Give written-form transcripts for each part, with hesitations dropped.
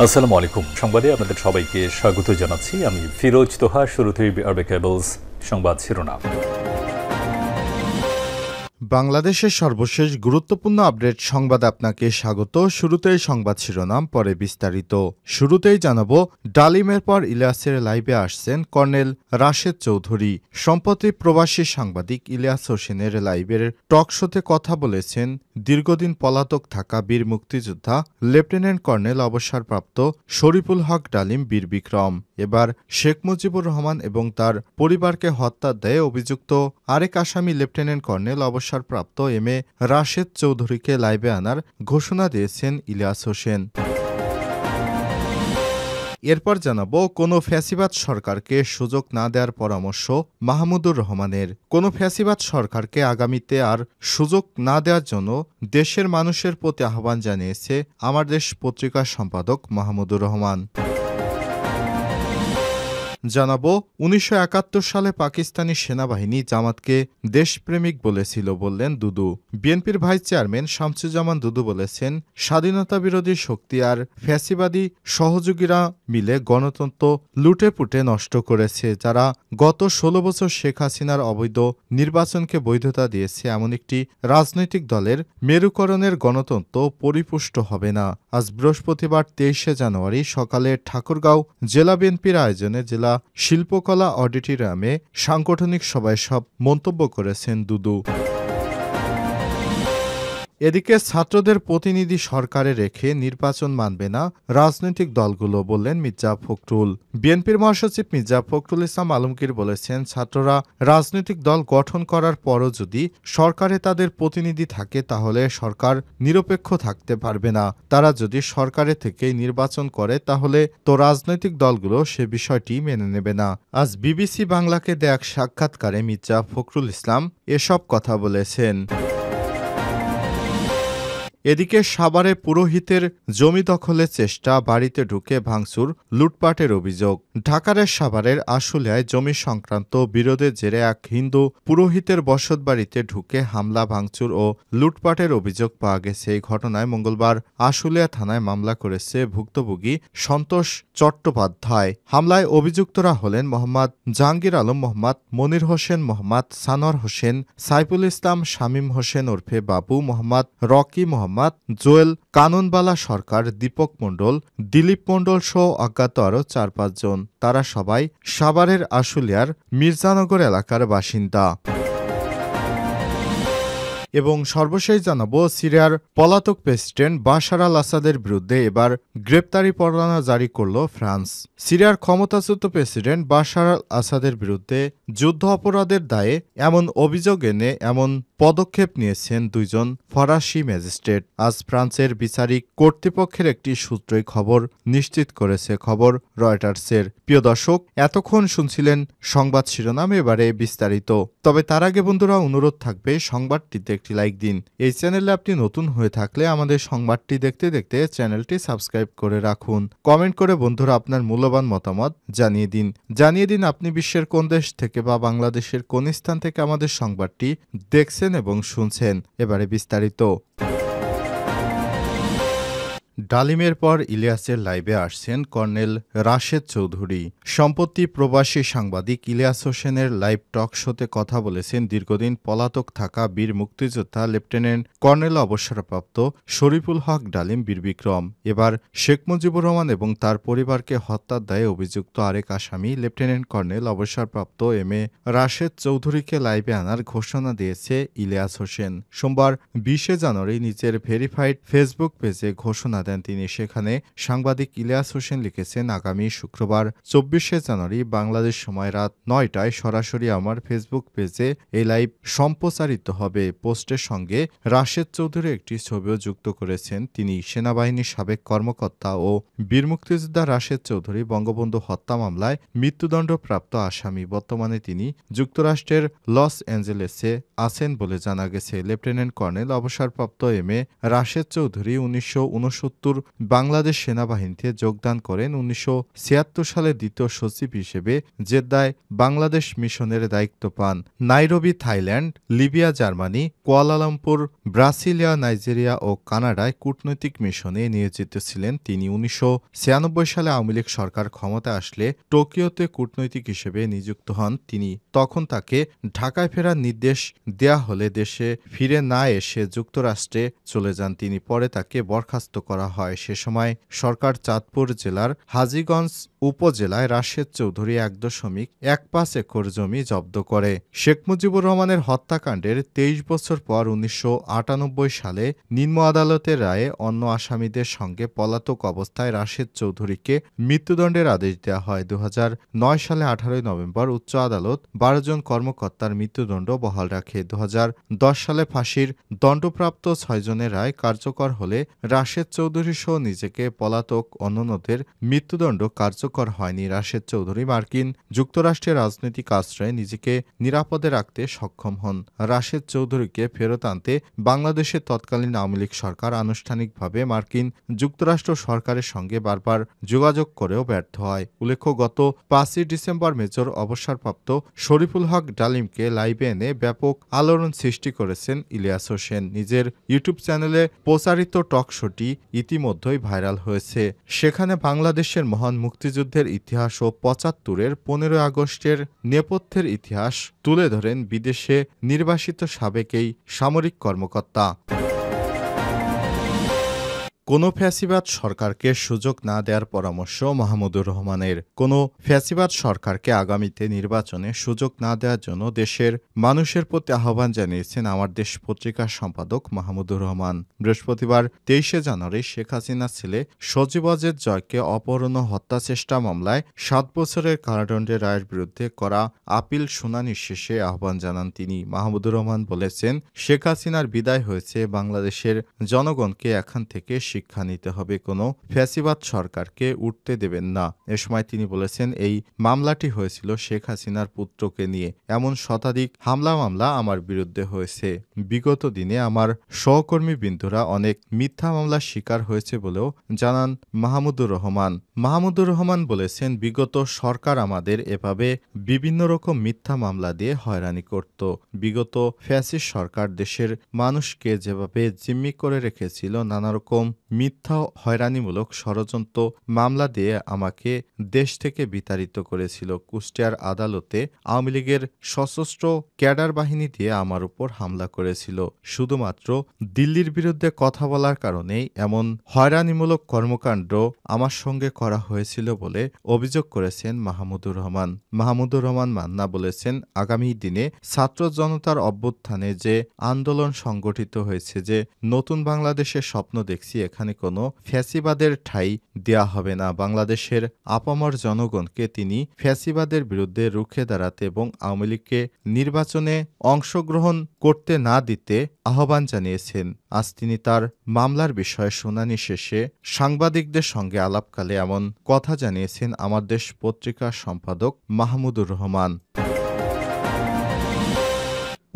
আসসালামু আলাইকুম। সংবাদে আপনাদের সবাইকে স্বাগত জানাচ্ছি। আমি ফিরোজ তোহা। শুরুতেই আরবে কেবলস সংবাদ শিরোনাম। বাংলাদেশের সর্বশেষ গুরুত্বপূর্ণ আপডেট সংবাদ আপনাকে স্বাগত। শুরুতেই সংবাদ শিরোনাম, পরে বিস্তারিত। শুরুতেই জানাবো, ডালিমের পর ইলিয়াসের লাইভে আসছেন কর্নেল রাশেদ চৌধুরী। সম্প্রতি প্রবাসী সাংবাদিক ইলিয়াস হোসেনের লাইভের টক শোতে কথা বলেছেন দীর্ঘদিন পলাতক থাকা বীর মুক্তিযোদ্ধা লেফটেন্যান্ট কর্নেল অবসরপ্রাপ্ত শরীফুল হক ডালিম বীর বিক্রম। এবার শেখ মুজিবুর রহমান এবং তার পরিবারকে হত্যার দায়ে অভিযুক্ত আরেক আসামি লেফটেন্যান্ট কর্নেল অবসরপ্রাপ্ত এম এ রাশেদ চৌধুরীকে লাইভে আনার ঘোষণা দিয়েছেন ইলিয়াস হোসেন। এরপর জানাবো, কোনো ফ্যাসিবাদ সরকারকে সুযোগ না দেওয়ার পরামর্শ মাহমুদুর রহমানের। কোনো ফ্যাসিবাদ সরকারকে আগামীতে আর সুযোগ না দেওয়ার জন্য দেশের মানুষের প্রতি আহ্বান জানিয়েছে আমার দেশ পত্রিকার সম্পাদক মাহমুদুর রহমান। জানাবো, ১৯৭১ সালে পাকিস্তানি সেনাবাহিনী জামাতকে দেশপ্রেমিক বলেছিল বললেন দুদু। বিএনপির ভাইস চেয়ারম্যান শামসুজ্জামান দুদু বলেছেন, স্বাধীনতা বিরোধী শক্তি আর ফ্যাসিবাদী সহযোগীরা মিলে গণতন্ত্র লুটেপুটে নষ্ট করেছে। যারা গত ১৬ বছর শেখ হাসিনার অবৈধ নির্বাচনকে বৈধতা দিয়েছে, এমন একটি রাজনৈতিক দলের মেরুকরণের গণতন্ত্র পরিপুষ্ট হবে না। আজ বৃহস্পতিবার ২৩শে জানুয়ারি সকালে ঠাকুরগাঁও জেলা বিএনপির আয়োজনে জেলা শিল্পকলা অডিটোরিয়ামে সাংগঠনিক সভায় সব মন্তব্য করেছেন দুদু। এদিকে ছাত্রদের প্রতিনিধি সরকারে রেখে নির্বাচন মানবে না রাজনৈতিক দলগুলো, বললেন মির্জা ফখরুল। বিএনপির মহাসচিব মির্জা ফখরুল ইসলাম আলমগীর বলেছেন, ছাত্ররা রাজনৈতিক দল গঠন করার পরও যদি সরকারে তাদের প্রতিনিধি থাকে তাহলে সরকার নিরপেক্ষ থাকতে পারবে না। তারা যদি সরকারে থেকেই নির্বাচন করে তাহলে তো রাজনৈতিক দলগুলো সে বিষয়টি মেনে নেবে না। আজ বিবিসি বাংলাকে দেয়া এক সাক্ষাৎকারে মির্জা ফখরুল ইসলাম এসব কথা বলেছেন। এদিকে সাভারে পুরোহিতের জমি দখলের চেষ্টা, বাড়িতে ঢুকে ভাঙচুর, লুটপাটের অভিযোগ। ঢাকার সাভারের আশুলিয়ায় জমি সংক্রান্ত বিরোধের জেরে এক হিন্দু পুরোহিতের বসতবাড়িতে ঢুকে হামলা, ভাঙচুর ও লুটপাটের অভিযোগ পাওয়া গেছে। এই ঘটনায় মঙ্গলবার আশুলিয়া থানায় মামলা করেছে ভুক্তভোগী সন্তোষ চট্টোপাধ্যায়। হামলায় অভিযুক্তরা হলেন মোহাম্মদ জাহাঙ্গীর আলম, মোহাম্মদ মনির হোসেন, মোহাম্মদ সানোয়ার হোসেন, সাইফুল ইসলাম, শামীম হোসেন ওরফে বাবু, মোহাম্মদ রকি, মোহাম্মদ জোয়েল, কাননবালা সরকার, দীপক মণ্ডল, দিলীপ মণ্ডল সহ অজ্ঞাত আরও ৪-৫ জন। তারা সবাই সাভারের আশুলিয়ার মির্জানগর এলাকার বাসিন্দা। এবং সর্বশেষ জানাবো, সিরিয়ার পলাতক প্রেসিডেন্ট বাশার আল আসাদের বিরুদ্ধে এবার গ্রেপ্তারি পরোয়ানা জারি করল ফ্রান্স। সিরিয়ার ক্ষমতাচ্যুত প্রেসিডেন্ট বাশার আল আসাদের বিরুদ্ধে যুদ্ধ অপরাধের দায়ে এমন অভিযোগ এনে এমন পদক্ষেপ নিয়েছেন দুইজন ফরাসি ম্যাজিস্ট্রেট। আজ ফ্রান্সের বিচারিক কর্তৃপক্ষের একটি সূত্রই খবর নিশ্চিত করেছে, খবর রয়টার্সের। প্রিয় দর্শক, এতক্ষণ শুনছিলেন সংবাদ শিরোনাম, এবারে বিস্তারিত। তবে তার আগে বন্ধুরা, অনুরোধ থাকবে সংবাদটিতে একটি লাইক দিন। এই চ্যানেলে আপনি নতুন হয়ে থাকলে আমাদের সংবাদটি দেখতে দেখতে চ্যানেলটি সাবস্ক্রাইব করে রাখুন। কমেন্ট করে বন্ধুরা আপনার মূল্যবান মতামত জানিয়ে দিন আপনি বিশ্বের কোন দেশ থেকে বা বাংলাদেশের কোন স্থান থেকে আমাদের সংবাদটি দেখছেন এবং শুনছেন। এবারে বিস্তারিত। ডালিমের পর ইলিয়াসের লাইভে আসছেন কর্নেল রাশেদ চৌধুরী। সম্প্রতি প্রবাসী সাংবাদিক ইলিয়াস হোসেনের লাইভ টক শোতে কথা বলেছেন দীর্ঘদিন পলাতক থাকা বীর মুক্তিযোদ্ধা লেফটেন্যান্ট কর্নেল অবসরপ্রাপ্ত শরীফুল হক ডালিম বীর বিক্রম। এবার শেখ মুজিবুর রহমান এবং তার পরিবারকে হত্যার দায়ে অভিযুক্ত আরেক আসামি লেফটেন্যান্ট কর্নেল অবসরপ্রাপ্ত এম এ রাশেদ চৌধুরীকে লাইভে আনার ঘোষণা দিয়েছে ইলিয়াস হোসেন। সোমবার ২০শে জানুয়ারি নিজের ভেরিফাইড ফেসবুক পেজে ঘোষণা দেন তিনি। সেখানে সাংবাদিক ইলিয়াস হোসেন লিখেছেন, আগামী শুক্রবার ২৪শে জানুয়ারি বাংলাদেশ সময় রাত ৯টায় সরাসরি আমার ফেসবুক পেজে এই লাইভ সম্প্রচারিত হবে। পোস্টের সঙ্গে রাশেদ চৌধুরী একটি ছবিও যুক্ত করেছেন তিনি। সেনাবাহিনীর সাবেক কর্মকর্তা ও বীর মুক্তিযোদ্ধা রাশেদ চৌধুরী বঙ্গবন্ধু হত্যা মামলায় মৃত্যুদণ্ডপ্রাপ্ত আসামি। বর্তমানে তিনি যুক্তরাষ্ট্রের লস অ্যাঞ্জেলেসে আছেন বলে জানা গেছে। লেফটেন্যান্ট কর্নেল অবসরপ্রাপ্ত এম এ রাশেদ চৌধুরী ১৯৬৯ বাংলাদেশ সেনাবাহিনীতে যোগদান করেন। 1976 সালে দ্বিতীয় সচিব হিসেবে জেদ্দায় বাংলাদেশ মিশনের দায়িত্ব পান। Nairobi Thailand, Libya Germany, Kuala Lumpur Brasilia Nigeria ও কানাডায় কূটনৈতিক মিশনে নিয়োজিত ছিলেন তিনি। 1996 সালে আওয়ামী লীগ সরকার ক্ষমতায় আসলে টোকিওতে কূটনৈতিক হিসেবে নিযুক্ত হন তিনি। তখন তাকে ঢাকায় ফেরার নির্দেশ দেয়া হলে দেশে ফিরে না এসে যুক্তরাষ্ট্রে চলে যান তিনি। পরে তাকে বরখাস্ত করা হয়। সে সময় সরকার চাঁদপুর জেলার হাজীগঞ্জ উপজেলায় রাশেদ চৌধুরী 1.15 একর জমি জব্দ করে। শেখ মুজিবুর রহমানের হত্যাকাণ্ডের 23 বছর পর 1998 সালে নিম্ন আদালতের রায়ে অন্য আসামিদের সঙ্গে পলাতক অবস্থায় রাশেদ চৌধুরীকে মৃত্যুদণ্ডের আদেশ দেওয়া হয়। 2009 সালে 18 নভেম্বর উচ্চ আদালত 12 জন কর্মকর্তার মৃত্যুদণ্ড বহাল রাখে। 2010 সালে ফাঁসির দণ্ডপ্রাপ্ত 6 জনের রায় কার্যকর হলে রাশেদ চৌধুরী সহ নিজেকে পলাতক অন্যদের মৃত্যুদণ্ড কার্যকর হয়নি। রাশেদ চৌধুরী মার্কিন যুক্তরাষ্ট্রের রাজনৈতিক আশ্রয়ে নিজেকে নিরাপদে রাখতে সক্ষম হন। রাশেদ চৌধুরীকে ফেরত আনতে বাংলাদেশের তৎকালীন আওয়ামী লীগ সরকার আনুষ্ঠানিকভাবে মার্কিন যুক্তরাষ্ট্র সরকারের সঙ্গে বারবার যোগাযোগ করেও ব্যর্থ হয়। উল্লেখ্য, গত 5 ডিসেম্বর মেজর অবসরপ্রাপ্ত শরীফুল হক ডালিমকে লাইভে এনে ব্যাপক আলোড়ন সৃষ্টি করেছেন ইলিয়াস হোসেন। নিজের ইউটিউব চ্যানেলে প্রচারিত টক শোটি ইতিমধ্যেই ভাইরাল হয়েছে। সেখানে বাংলাদেশের মহান মুক্তিযুদ্ধের ইতিহাস ও 75-এর 15 আগস্টের নেপথ্যের ইতিহাস তুলে ধরেন বিদেশে নির্বাসিত সাবেক এই সামরিক কর্মকর্তা। কোনো ফ্যাসিবাদ সরকারকে সুযোগ না দেওয়ার পরামর্শ মাহমুদুর রহমানের। কোনো ফ্যাসিবাদ সরকারকে আগামীতে নির্বাচনে সুযোগ না দেওয়ার জন্য দেশের মানুষের প্রতি আহ্বান জানিয়েছেন আমার দেশ পত্রিকার সম্পাদক মাহমুদুর রহমান। বৃহস্পতিবার 23 জানুয়ারি শেখ হাসিনার ছেলে সজীব ওয়াজেদ জয়কে অপহরণ ও হত্যাচেষ্টা মামলায় 7 বছরের কারাদণ্ডের রায়ের বিরুদ্ধে করা আপিল শুনানি শেষে আহ্বান জানান তিনি। মাহমুদুর রহমান বলেছেন, শেখ হাসিনার বিদায় হয়েছে, বাংলাদেশের জনগণকে এখান থেকে শিক্ষা নিতে হবে। কোনো ফ্যাসিবাদ সরকারকে উঠতে দেবেন না। এ সময় তিনি বলেছেন, এই মামলাটি হয়েছিল শেখ হাসিনার পুত্রকে নিয়ে। এমন শতাধিক মামলা আমার বিরুদ্ধে হয়েছে। বিগত দিনে আমার সহকর্মী বিন্দুরা অনেক মিথ্যা মামলার শিকার হয়েছে বলেও জানান মাহমুদুর রহমান। মাহমুদুর রহমান বলেছেন, বিগত সরকার আমাদের এভাবে বিভিন্ন রকম মিথ্যা মামলা দিয়ে হয়রানি করত। বিগত ফ্যাসিস্ট সরকার দেশের মানুষকে যেভাবে জিম্মি করে রেখেছিল, নানা রকম মিথ্যা হয়রানিমূলক ষড়যন্ত্র মামলা দিয়ে আমাকে দেশ থেকে বিতাড়িত করেছিল। কুষ্টিয়ার আদালতে আওয়ামী লীগের সশস্ত্র ক্যাডার বাহিনী দিয়ে আমার উপর হামলা করেছিল। শুধুমাত্র দিল্লির বিরুদ্ধে কথা বলার কারণেই এমন হয়রানিমূলক কর্মকাণ্ড আমার সঙ্গে করা হয়েছিল বলে অভিযোগ করেছেন মাহমুদুর রহমান। মাহমুদুর রহমান মান্না বলেছেন, আগামী দিনে ছাত্র জনতার অভ্যুত্থানে যে আন্দোলন সংগঠিত হয়েছে, যে নতুন বাংলাদেশের স্বপ্ন দেখছি, এখানে কোনো ফ্যাসিবাদের ঠাঁই দেয়া হবে না। বাংলাদেশের আপামর জনগণকে তিনি ফ্যাসিবাদের বিরুদ্ধে রুখে দাঁড়াতে এবং আওয়ামী লীগকে নির্বাচনে অংশগ্রহণ করতে না দিতে আহ্বান জানিয়েছেন। আজ তিনি তার মামলার বিষয়ে শুনানি শেষে সাংবাদিকদের সঙ্গে আলাপকালে এমন কথা জানিয়েছেন আমার দেশ পত্রিকার সম্পাদক মাহমুদুর রহমান।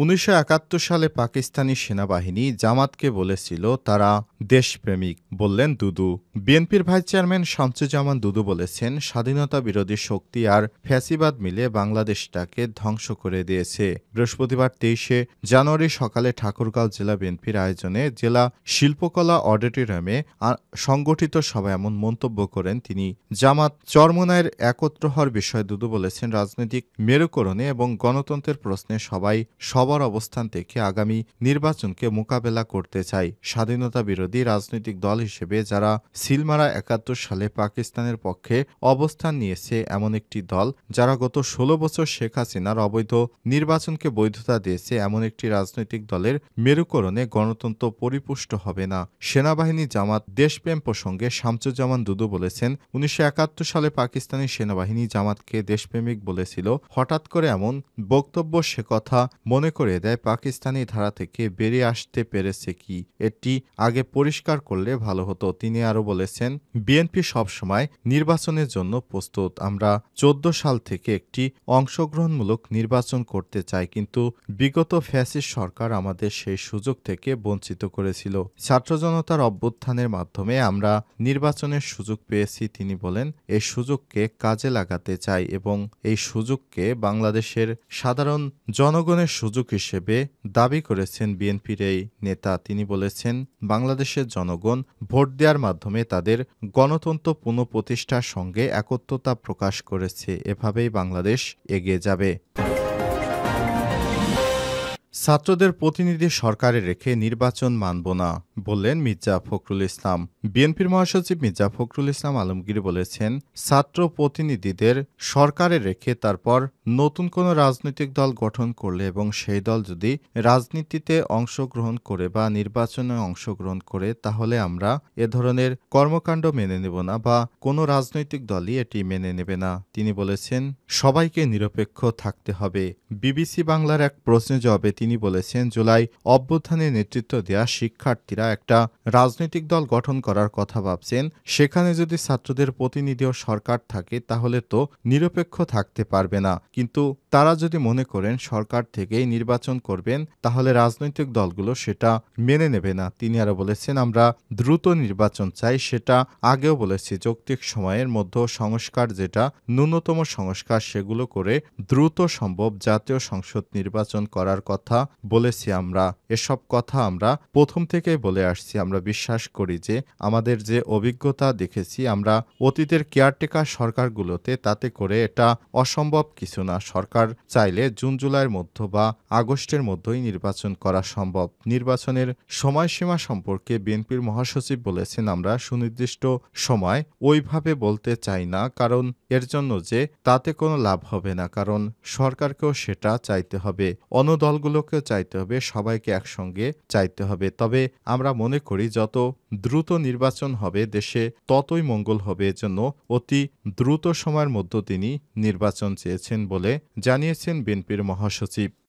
1971 সালে পাকিস্তানি সেনাবাহিনী জামাতকে বলেছিল তারা দেশপ্রেমিক, বললেন দুদু। বিএনপির ভাইস চেয়ারম্যান শামসুজ্জামান দুদু বলেছেন, স্বাধীনতা বিরোধী শক্তি আর ফ্যাসিবাদ মিলে বাংলাদেশটাকে ধ্বংস করে দিয়েছে। বৃহস্পতিবার 23 জানুয়ারি সকালে ঠাকুরগাঁও জেলা বিএনপির আয়োজনে জেলা শিল্পকলা অডিটোরিয়ামে সংগঠিত সভায় এমন মন্তব্য করেন তিনি। জামাত চরমোনাইয়ের একত্র হওয়ার বিষয়ে দুদু বলেছেন, রাজনৈতিক মেরুকরণে এবং গণতন্ত্রের প্রশ্নে সবাই সবার অবস্থান থেকে আগামী নির্বাচনকে মোকাবেলা করতে চাই। স্বাধীনতা বিরোধী রাজনৈতিক দল হিসেবে যারা সিলমারা 71 সালে পাকিস্তানের পক্ষে অবস্থান নিয়েছে, এমন একটি দল যারা গত 16 বছর শেখ হাসিনার অবৈধ নির্বাচনকে বৈধতা দিয়েছে, এমন একটি রাজনৈতিক দলের মেরুকরণে গণতন্ত্র পরিপুষ্ট হবে না। সেনাবাহিনী জামাত দেশপ্রেম প্রসঙ্গে শামসুজ্জামান দুদু বলেছেন, 1971 সালে পাকিস্তানি সেনাবাহিনী জামাতকে দেশপ্রেমিক বলেছিল। হঠাৎ করে এমন বক্তব্য সে কথা মনে করে দেয় পাকিস্তানি ধারা থেকে বেরিয়ে আসতে পেরেছে কি, এটি আগে পরিষ্কার করলে ভালো হতো। তিনি আরও বলেছেন, বিএনপি সবসময় নির্বাচনের জন্য প্রস্তুত। আমরা 14 সাল থেকে একটি অংশগ্রহণমূলক নির্বাচন করতে চাই, কিন্তু বিগত ফ্যাসিস্ট সরকার আমাদের সেই সুযোগ থেকে বঞ্চিত করেছিল। ছাত্র জনতার অভ্যুত্থানের মাধ্যমে আমরা নির্বাচনের সুযোগ পেয়েছি। তিনি বলেন, এই সুযোগকে কাজে লাগাতে চাই এবং এই সুযোগকে বাংলাদেশের সাধারণ জনগণের সুযোগ হিসেবে দাবি করেছেন বিএনপির এই নেতা। তিনি বলেছেন, বাংলাদেশের জনগণ ভোট দেওয়ার মাধ্যমে তাদের গণতন্ত্র পুনঃপ্রতিষ্ঠার সঙ্গে একত্রতা প্রকাশ করেছে। এভাবেই বাংলাদেশ এগিয়ে যাবে। ছাত্রদের প্রতিনিধি সরকারে রেখে নির্বাচন মানব না, বললেন মির্জা ফখরুল ইসলাম। বিএনপির মহাসচিব মির্জা ফখরুল ইসলাম আলমগীর বলেছেন, ছাত্র প্রতিনিধিদের সরকারে রেখে তারপর নতুন কোনো রাজনৈতিক দল গঠন করলে এবং সেই দল যদি রাজনীতিতে অংশগ্রহণ করে বা নির্বাচনে অংশগ্রহণ করে, তাহলে আমরা এ ধরনের কর্মকাণ্ড মেনে নেব না বা কোনো রাজনৈতিক দলই এটি মেনে নেবে না। তিনি বলেছেন, সবাইকে নিরপেক্ষ থাকতে হবে। বিবিসি বাংলার এক প্রশ্নের জবাবে তিনি বলেছেন, জুলাই অভ্যুত্থানে নেতৃত্ব দেওয়া শিক্ষার্থীরা একটা রাজনৈতিক দল গঠন করার কথা ভাবছেন, সেখানে যদি ছাত্রদের প্রতিনিধি ও সরকার থাকে তাহলে তো নিরপেক্ষ থাকতে পারবে না। কিন্তু তারা যদি মনে করেন সরকার থেকেই নির্বাচন করবেন, তাহলে রাজনৈতিক দলগুলো সেটা মেনে নেবে না। তিনি আরও বলেছেন, আমরা দ্রুত নির্বাচন চাই। সেটা আগেও বলেছি, যৌক্তিক সময়ের মধ্যে সংস্কার, যেটা ন্যূনতম সংস্কার, সেগুলো করে দ্রুত সম্ভব জাতীয় সংসদ নির্বাচন করার কথা বলেছি। আমরা এসব কথা আমরা প্রথম থেকেই বলে আসছি। আমরা বিশ্বাস করি যে আমাদের যে অভিজ্ঞতা দেখেছি আমরা অতীতের কেয়ারটেকার সরকারগুলোতে, তাতে করে এটা অসম্ভব কিছু না। সরকার চাইলে জুন জুলাইয়ের মধ্য বা আগস্টের মধ্যেই নির্বাচন করা সম্ভব। নির্বাচনের সময়সীমা সম্পর্কে বিএনপির মহাসচিব বলেছেন, আমরা সুনির্দিষ্ট সময় ওইভাবে বলতে চাই না, কারণ এর জন্য যে তাতে কোনো লাভ হবে না। কারণ সরকারকেও সেটা চাইতে হবে, অন্য দলগুলোকেও চাইতে হবে, সবাইকে একসঙ্গে চাইতে হবে। তবে আমরা মনে করি যত দ্রুত নির্বাচন হবে দেশে ততই মঙ্গল হবে। এজন্য অতি দ্রুত সময়ের মধ্যে তিনি নির্বাচন চেয়েছেন বলে জানিয়েছেন বিএনপির মহাসচিব।